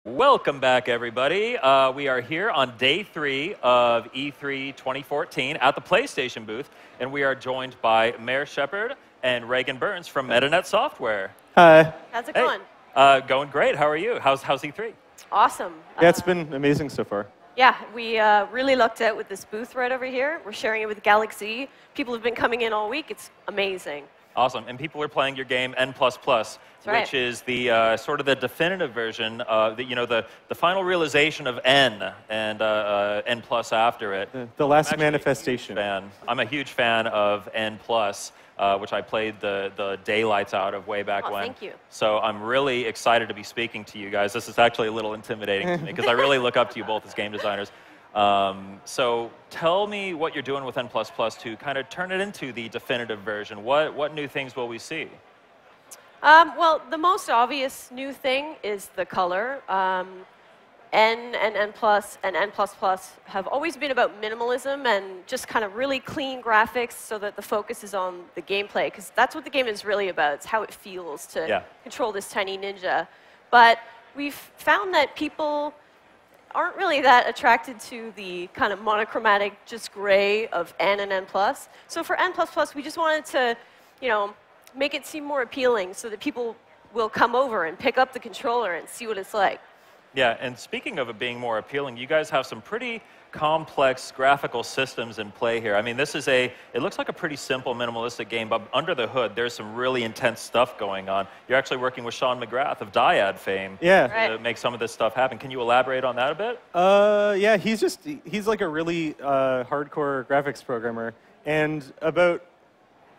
Welcome back, everybody. We are here on day 3 of E3 2014 at the PlayStation booth, and we are joined by Mayor Shepard and Reagan Burns from MetaNet Software. Hi. How's it going? Going great. How are you? How's E3? Awesome. Yeah, it's been amazing so far. Yeah, we really lucked out with this booth right over here. We're sharing it with Galaxy. People have been coming in all week. It's amazing. Awesome. And people are playing your game N++, which is the sort of the definitive version, the final realization of N and N+ after it. The last manifestation. I'm a huge fan of N+, which I played the daylights out of way back when. Thank you. So I'm really excited to be speaking to you guys. This is actually a little intimidating to me because I really look up to you both as game designers. So tell me what you're doing with N++ to kind of turn it into the definitive version. What new things will we see? Well, the most obvious new thing is the color. N and N+, and N++ have always been about minimalism and just kind of really clean graphics so that the focus is on the gameplay, because that's what the game is really about. It's how it feels to control this tiny ninja. But we've found that people aren't really that attracted to the kind of monochromatic, just gray of N and N+. So for N++, we just wanted to, make it seem more appealing so that people will come over and pick up the controller and see what it's like. Yeah, and speaking of it being more appealing, you guys have some pretty complex graphical systems in play here. I mean, it looks like a pretty simple, minimalistic game, but under the hood, there's some really intense stuff going on. You're actually working with Sean McGrath of Dyad fame to make some of this stuff happen. Can you elaborate on that a bit? Yeah, he's like a really hardcore graphics programmer. And about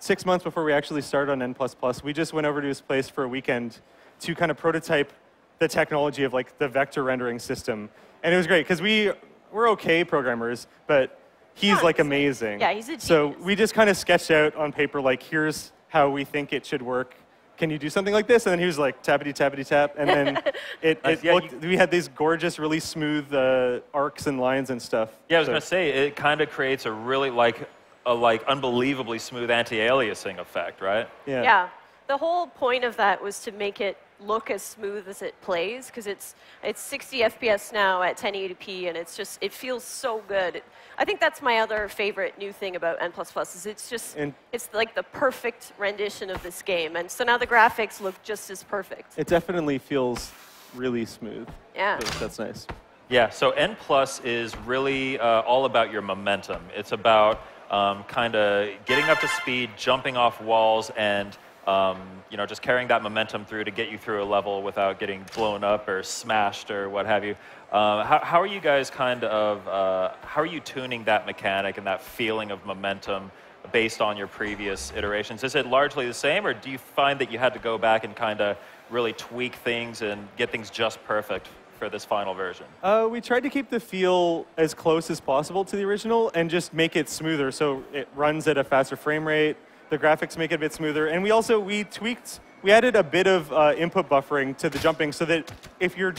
6 months before we actually started on N++, we just went over to his place for a weekend to kind of prototype the technology of like the vector rendering system. And it was great because we're okay programmers, but he's like amazing. Yeah, he's a genius. So we just kind of sketched out on paper, like, here's how we think it should work. Can you do something like this? And then he was like, tappity, tappity, tap. And then we had these gorgeous, really smooth arcs and lines and stuff. Yeah, I was going to say, it kind of creates a really unbelievably smooth anti-aliasing effect, right? Yeah. Yeah. The whole point of that was to make it look as smooth as it plays, because it's 60 FPS now at 1080p, and it feels so good. I think that's my other favorite new thing about N++ is it's like the perfect rendition of this game, and so now the graphics look just as perfect. It definitely feels really smooth. Yeah. That's nice. Yeah, so N+ is really all about your momentum. It's about kind of getting up to speed, jumping off walls, and just carrying that momentum through to get you through a level without getting blown up or smashed or what have you. How are you guys how are you tuning that mechanic and that feeling of momentum based on your previous iterations? Is it largely the same, or do you find that you had to go back and kind of really tweak things and get things just perfect for this final version? We tried to keep the feel as close as possible to the original and just make it smoother so it runs at a faster frame rate. The graphics make it a bit smoother. And we added a bit of input buffering to the jumping so that if you're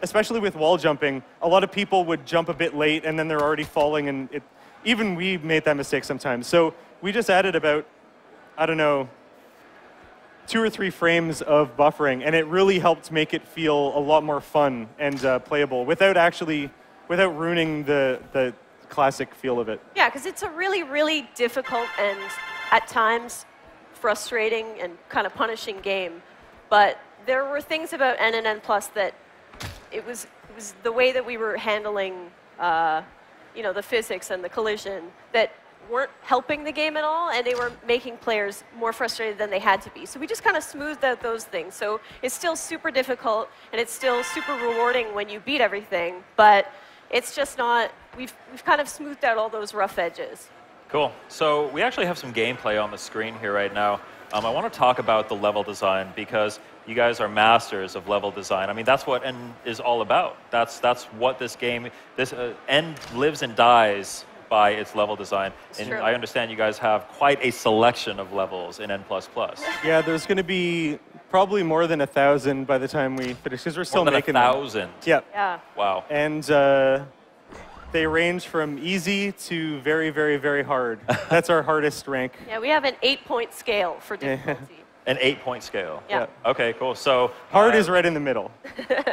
especially with wall jumping, a lot of people would jump a bit late and then they're already falling, and even we made that mistake sometimes. So we just added about, 2 or 3 frames of buffering, and it really helped make it feel a lot more fun and playable without ruining the classic feel of it. Yeah, because it's a really, really difficult and at times frustrating and kind of punishing game. But there were things about N and N+ that it was the way that we were handling the physics and the collision that weren't helping the game at all, and they were making players more frustrated than they had to be. So we just kind of smoothed out those things. So it's still super difficult, and it's still super rewarding when you beat everything, but it's just not, we've kind of smoothed out all those rough edges. Cool. So we actually have some gameplay on the screen here right now. I want to talk about the level design because you guys are masters of level design. I mean, that's what N is all about. That's what this game, N lives and dies by its level design. And I understand you guys have quite a selection of levels in N++. Yeah, there's going to be probably more than 1,000 by the time we finish, because we're still making them. 1,000? Yep. Yeah. Wow. And they range from easy to very, very, very hard. That's our hardest rank. Yeah, we have an 8-point scale for difficulty. An 8-point scale. Yeah. Okay, cool. So Hard is right in the middle.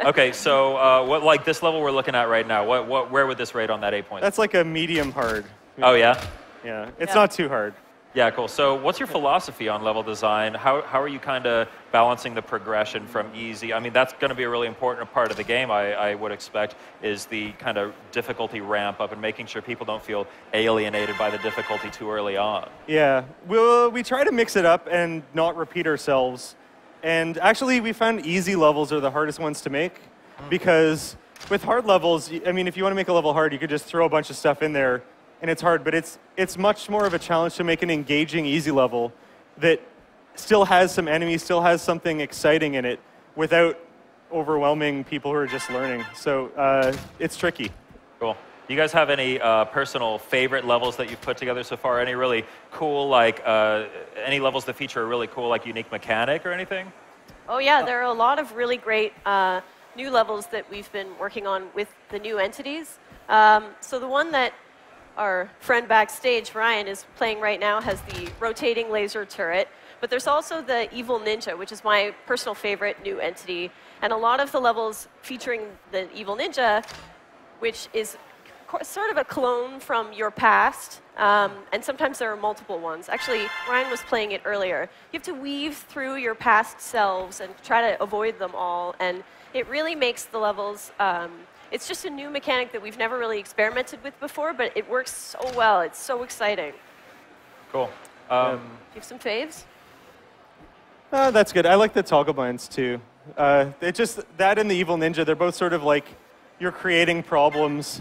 okay, so what like this level we're looking at right now? Where would this rate on that 8 points? That's like a medium hard. Oh yeah. Yeah, it's Yeah. not too hard. Yeah, cool. So what's your philosophy on level design? How are you kind of balancing the progression from easy? I mean, that's going to be a really important part of the game, I would expect, is the kind of difficulty ramp up and making sure people don't feel alienated by the difficulty too early on. Yeah, we try to mix it up and not repeat ourselves. And actually, we found easy levels are the hardest ones to make because with hard levels, I mean, if you want to make a level hard, you could just throw a bunch of stuff in there and it's hard, but it's much more of a challenge to make an engaging easy level that still has some enemies, still has something exciting in it without overwhelming people who are just learning. So it's tricky. Cool. Do you guys have any personal favorite levels that you've put together so far? Any really cool, like, any levels that feature a really cool, like, unique mechanic or anything? Oh yeah, there are a lot of really great new levels that we've been working on with the new entities. So the one that our friend backstage, Ryan, is playing right now has the rotating laser turret. But there's also the Evil Ninja, which is my personal favorite new entity. And a lot of the levels featuring the Evil Ninja, which is sort of a clone from your past. And sometimes there are multiple ones. Actually, Ryan was playing it earlier. You have to weave through your past selves and try to avoid them all. And it really makes the levels... it's just a new mechanic that we've never really experimented with before, but it works so well. It's so exciting. Cool. Do you have some faves? That's good. I like the toggle binds too. It just that and the Evil Ninja, they're both sort of like you're creating problems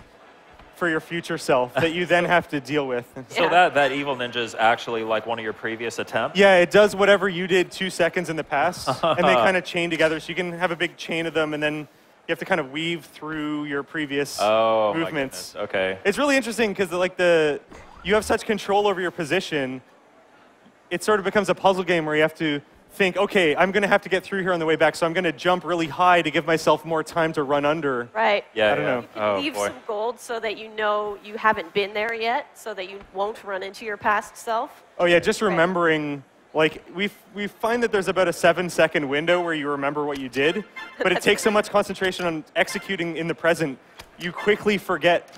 for your future self that you then have to deal with. So that Evil Ninja is actually like one of your previous attempts? Yeah, it does whatever you did 2 seconds in the past, and they kind of chain together. So you can have a big chain of them, and then you have to kind of weave through your previous movements. My goodness. Okay. It's really interesting because you have such control over your position. It sort of becomes a puzzle game where you have to think, okay, I'm going to have to get through here on the way back, so I'm going to jump really high to give myself more time to run under. Right. Yeah, I don't know. You can leave some gold so that you know you haven't been there yet, so that you won't run into your past self. Oh yeah, just remembering, like, we find that there's about a 7-second window where you remember what you did, but it takes so much concentration on executing in the present, you quickly forget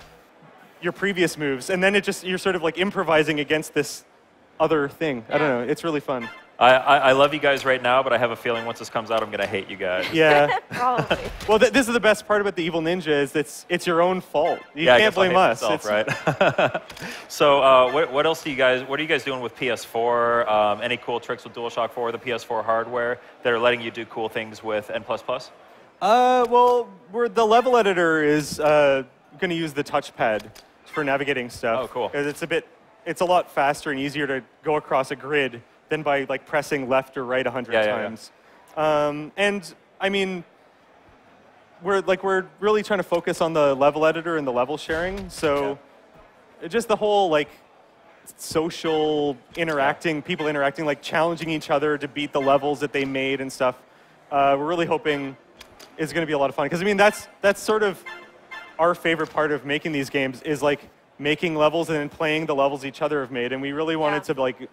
your previous moves, and then you're sort of like improvising against this other thing. I don't know, it's really fun. I love you guys right now, but I have a feeling once this comes out, I'm going to hate you guys. Yeah. Probably. Well, this is the best part about the Evil Ninja is it's your own fault. You I can't guess I'll blame hate us. myself, right? So what else what are you guys doing with PS4? Any cool tricks with DualShock 4, the PS4 hardware that are letting you do cool things with N++? Well, the level editor is going to use the touchpad for navigating stuff. Oh, cool. 'Cause it's a lot faster and easier to go across a grid than by like pressing left or right 100 times. And I mean, we're really trying to focus on the level editor and the level sharing. So just the whole like social interacting, people interacting, like challenging each other to beat the levels that they made and stuff. We're really hoping is going to be a lot of fun because I mean that's sort of our favorite part of making these games is like making levels and then playing the levels each other have made, and we really wanted to like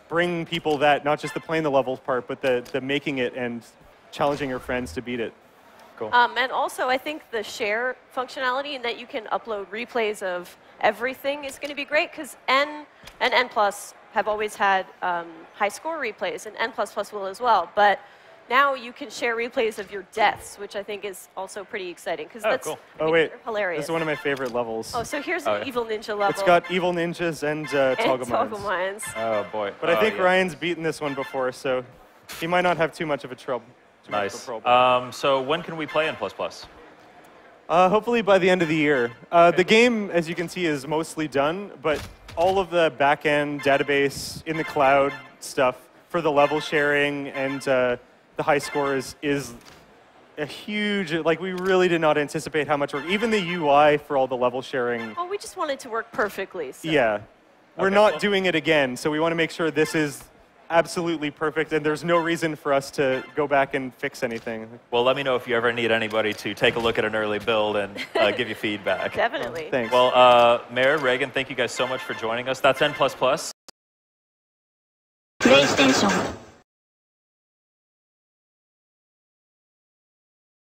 bring people that, not just the playing the levels part, but the making it and challenging your friends to beat it. Cool. And also, I think the share functionality and that you can upload replays of everything is going to be great because N and N+ have always had high score replays, and N++ will as well. But now you can share replays of your deaths, which I think is also pretty exciting because that's cool. I mean, they're hilarious. This is one of my favorite levels. Oh, so here's an Evil Ninja level. It's got Evil Ninjas and Toggle Toggle Mines. Mines. Oh boy. But I think Ryan's beaten this one before, so he might not have too much of a trouble. Nice. So when can we play N++? Hopefully by the end of the year. The game, as you can see, is mostly done, but all of the back-end database in the cloud stuff for the level sharing and the high score is a huge, like we really did not anticipate how much work. Even the UI for all the level sharing. Oh, we just want it to work perfectly. So. Yeah. We're not doing it again, so we want to make sure this is absolutely perfect, and there's no reason for us to go back and fix anything. Well, let me know if you ever need anybody to take a look at an early build and give you feedback. Definitely. Thanks. Well, Mayor, Reagan, thank you guys so much for joining us. That's N++. プレイステーション